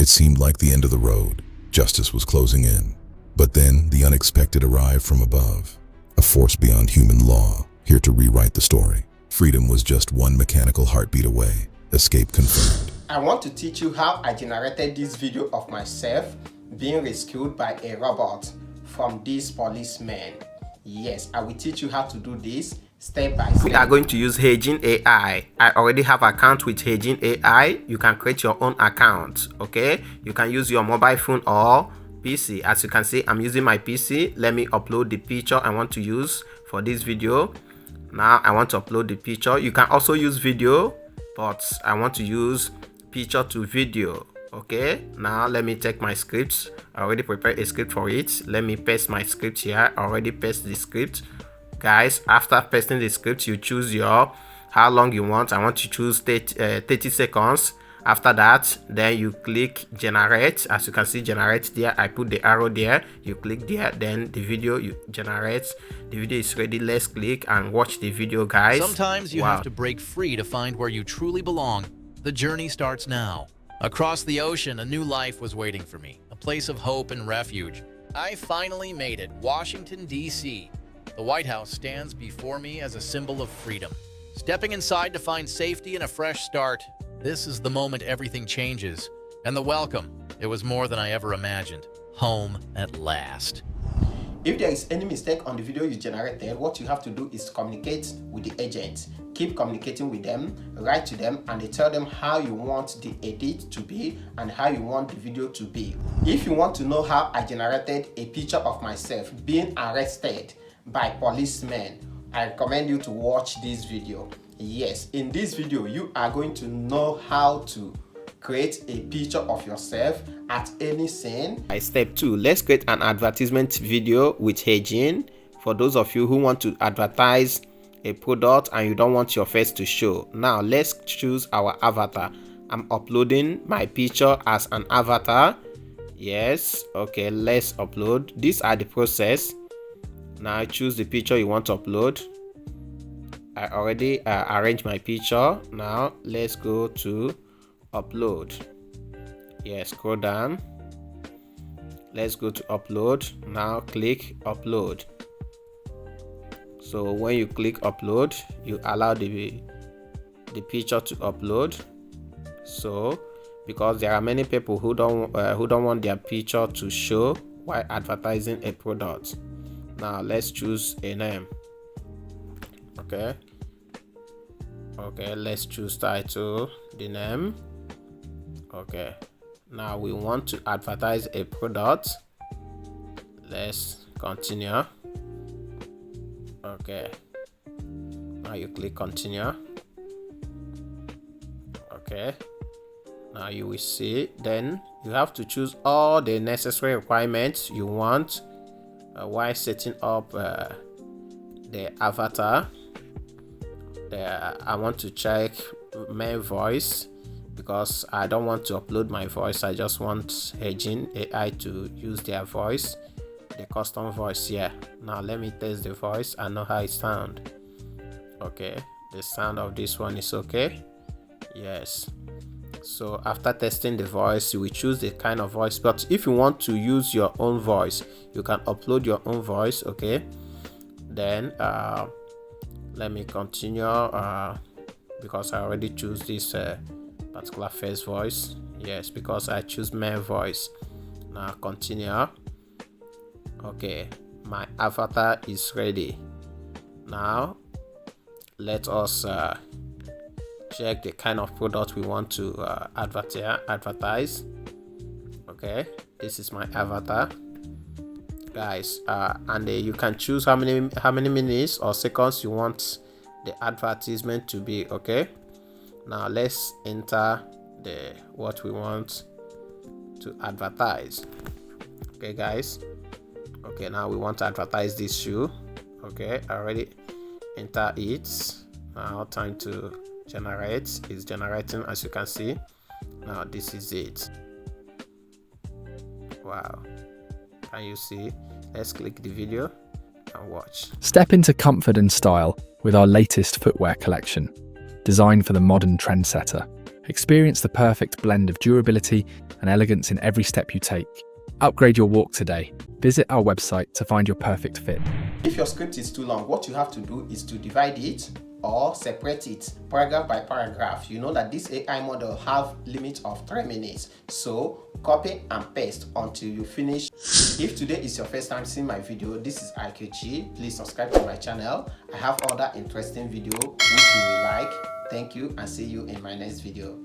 It seemed like the end of the road. Justice was closing in. But then the unexpected arrived from above. A force beyond human law, here to rewrite the story. Freedom was just one mechanical heartbeat away. Escape confirmed. I want to teach you how I generated this video of myself being rescued by a robot from these policemen. Yes, I will teach you how to do this step by step. We are going to use Heijin AI. I already have an account with Heijin AI. You can create your own account, okay? You can use your mobile phone or PC. As you can see, I'm using my PC. Let me upload the picture I want to use for this video. Now I want to upload the picture. You can also use video, but I want to use picture to video. Okay, now let me take my scripts. I already prepared a script for it. Let me paste my script here. I already paste the script. Guys, after pasting the script, you choose your how long you want. I want to choose 30 seconds. After that, then you click generate. As you can see, generate there. I put the arrow there. You click there, then the video you generate. The video is ready. Let's click and watch the video, guys. Sometimes you have to break free to find where you truly belong. The journey starts now. Across the ocean, a new life was waiting for me, a place of hope and refuge. I finally made it, Washington, D.C. The White House stands before me as a symbol of freedom. Stepping inside to find safety and a fresh start, this is the moment everything changes. And the welcome, it was more than I ever imagined. Home at last. If there is any mistake on the video you generated, what you have to do is communicate with the agent. Keep communicating with them, write to them, and they tell them how you want the edit to be and how you want the video to be. If you want to know how I generated a picture of myself being arrested by policemen, I recommend you to watch this video. Yes, in this video, you are going to know how to create a picture of yourself at any scene. Step 2, let's create an advertisement video with Heijin. For those of you who want to advertise a product and you don't want your face to show. Now let's choose our avatar. I'm uploading my picture as an avatar. Yes, okay, let's upload. These are the process. Now choose the picture you want to upload. I already arranged my picture. Now let's go to upload. Yes, scroll down. Let's go to upload. Now click upload. So when you click upload, you allow the picture to upload. So because there are many people who don't want their picture to show while advertising a product. Now let's choose a name. Okay, let's choose title, the name. Okay, now we want to advertise a product. Let's continue. Okay, now you click continue. Okay, now you will see, then you have to choose all the necessary requirements you want while setting up the avatar. I want to check my voice because I don't want to upload my voice. I just want Heijin AI to use their voice, the custom voice here. Now let me test the voice and know how it sounds. Okay, the sound of this one is okay. Yes. So after testing the voice, you will choose the kind of voice. But if you want to use your own voice, you can upload your own voice. Okay, then let me continue because I already choose this particular face voice. Yes, because I choose my voice. Now continue. Okay, my avatar is ready. Now let us check the kind of product we want to advertise. Okay, this is my avatar, guys, and you can choose how many minutes or seconds you want the advertisement to be. Okay, now let's enter what we want to advertise. Okay, guys. Okay, now we want to advertise this shoe. Okay, I already enter it. Now time to generate. It's generating, as you can see. Now this is it. Wow, can you see? Let's click the video and watch. Step into comfort and style with our latest footwear collection, designed for the modern trendsetter. Experience the perfect blend of durability and elegance in every step you take. Upgrade your walk today. Visit our website to find your perfect fit. If your script is too long, what you have to do is to divide it or separate it paragraph by paragraph. You know that this AI model have limit of 3 minutes, so copy and paste until you finish. If today is your first time seeing my video, this is IQG. Please subscribe to my channel. I have other interesting video which you will like. Thank you and see you in my next video.